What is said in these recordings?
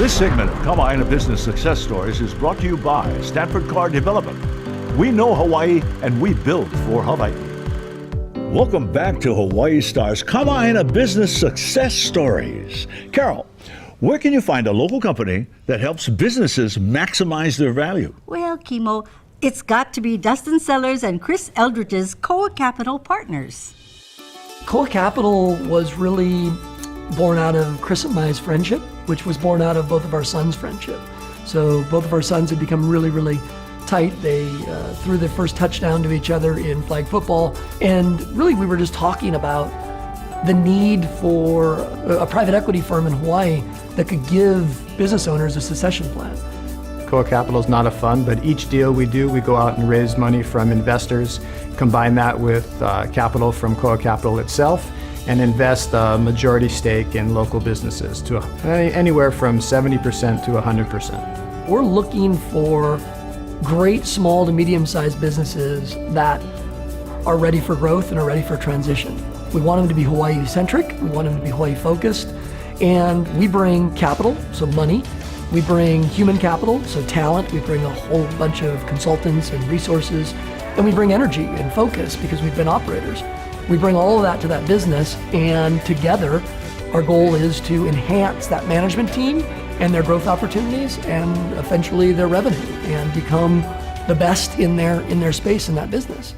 This segment of Kamaaina Business Success Stories is brought to you by Stanford Car Development. We know Hawaii and we build for Hawaii. Welcome back to Hawaii Star's Kamaaina Business Success Stories. Carol, where can you find a local company that helps businesses maximize their value? Well, Kimo, it's got to be Dustin Sellers and Chris Eldridge's Koa Capital partners. Koa Capital was really born out of Chris and my friendship, which was born out of both of our sons' friendship. So both of our sons had become really, really tight. They threw their first touchdown to each other in flag football. And really, we were just talking about the need for a private equity firm in Hawaii that could give business owners a succession plan. Koa Capital is not a fund, but each deal we do, we go out and raise money from investors, combine that with capital from Koa Capital itself, and invest a majority stake in local businesses to anywhere from 70% to 100%. We're looking for great small to medium-sized businesses that are ready for growth and are ready for transition. We want them to be Hawaii-centric, we want them to be Hawaii-focused, and we bring capital, so money. We bring human capital, so talent. We bring a whole bunch of consultants and resources, and we bring energy and focus because we've been operators. We bring all of that to that business, and together, our goal is to enhance that management team and their growth opportunities and eventually their revenue and become the best in their space in that business.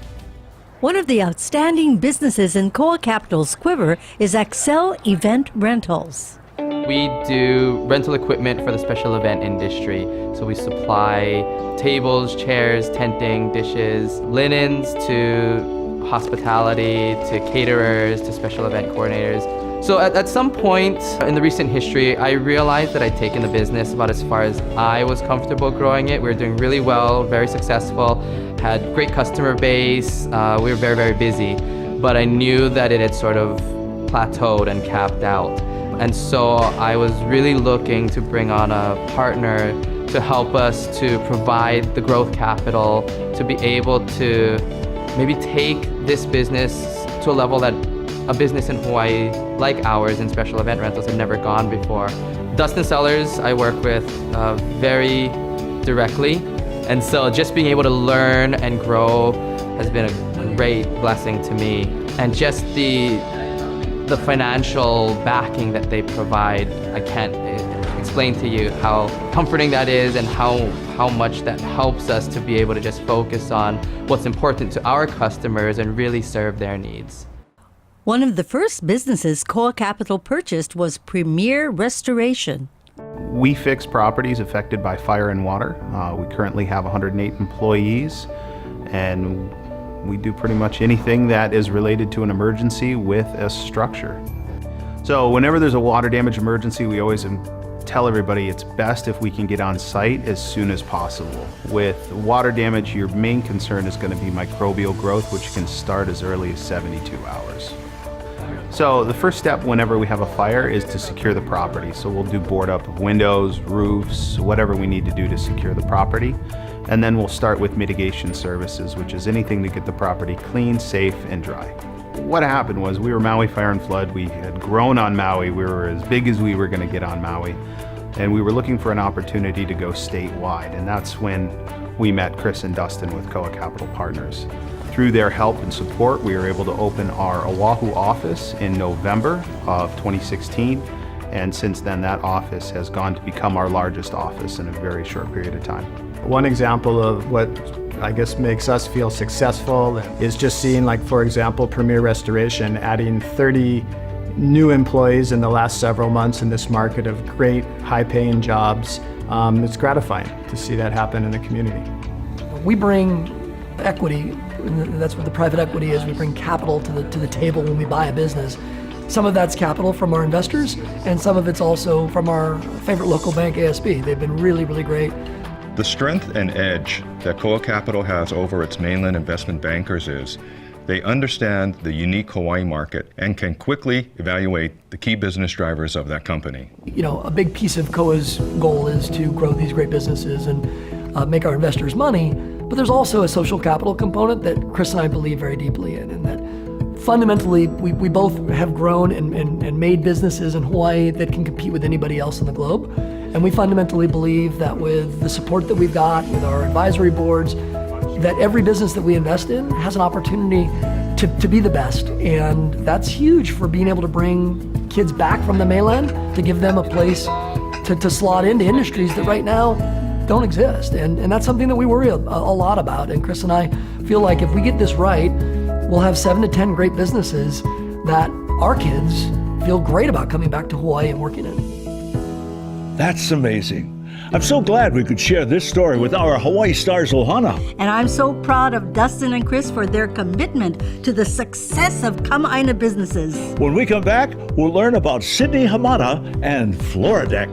One of the outstanding businesses in Koa Capital's quiver is Excel Event Rentals. We do rental equipment for the special event industry. So we supply tables, chairs, tenting, dishes, linens to hospitality, to caterers, to special event coordinators. So at some point in the recent history, I realized that I'd taken the business about as far as I was comfortable growing it. We were doing really well, very successful, had great customer base. We were very, very busy, but I knew that it had sort of plateaued and capped out. And so I was really looking to bring on a partner to help us to provide the growth capital to be able to maybe take this business to a level that a business in Hawaii like ours in special event rentals had never gone before. Dustin Sellers I work with very directly, and so just being able to learn and grow has been a great blessing to me. And just the financial backing that they provide, I can't explain to you how comforting that is and how much that helps us to be able to just focus on what's important to our customers and really serve their needs. One of the first businesses Koa Capital purchased was Premier Restoration. We fix properties affected by fire and water. We currently have 108 employees, and we do pretty much anything that is related to an emergency with a structure. So whenever there's a water damage emergency, we always tell everybody it's best if we can get on site as soon as possible. With water damage, your main concern is going to be microbial growth, which can start as early as 72 hours. So the first step whenever we have a fire is to secure the property. So we'll do board up of windows, roofs, whatever we need to do to secure the property. And then we'll start with mitigation services, which is anything to get the property clean, safe, and dry. What happened was we were Maui Fire and Flood. We had grown on Maui. We were as big as we were going to get on Maui. And we were looking for an opportunity to go statewide. And that's when we met Chris and Dustin with Koa Capital Partners. Through their help and support, we were able to open our Oahu office in November of 2016. And since then, that office has gone to become our largest office in a very short period of time. One example of what I guess makes us feel successful is just seeing, like, for example, Premier Restoration adding 30 new employees in the last several months in this market of great high-paying jobs. It's gratifying to see that happen in the community. We bring equity, and that's what the private equity is. We bring capital to the table when we buy a business. Some of that's capital from our investors, and some of it's also from our favorite local bank, ASB. They've been really, really great. The strength and edge that Koa Capital has over its mainland investment bankers is they understand the unique Hawaii market and can quickly evaluate the key business drivers of that company. You know, a big piece of Koa's goal is to grow these great businesses and make our investors money, but there's also a social capital component that Chris and I believe very deeply in, and that fundamentally, we both have grown and made businesses in Hawaii that can compete with anybody else in the globe. And we fundamentally believe that with the support that we've got, with our advisory boards, that every business that we invest in has an opportunity to be the best. And that's huge for being able to bring kids back from the mainland, to give them a place to slot into industries that right now don't exist. And that's something that we worry a lot about. And Chris and I feel like if we get this right, we'll have 7 to 10 great businesses that our kids feel great about coming back to Hawaii and working in. That's amazing. I'm so glad we could share this story with our Hawaii Stars Ohana. And I'm so proud of Dustin and Chris for their commitment to the success of Kamaaina businesses. When we come back, we'll learn about Sydney Hamada and Floridec.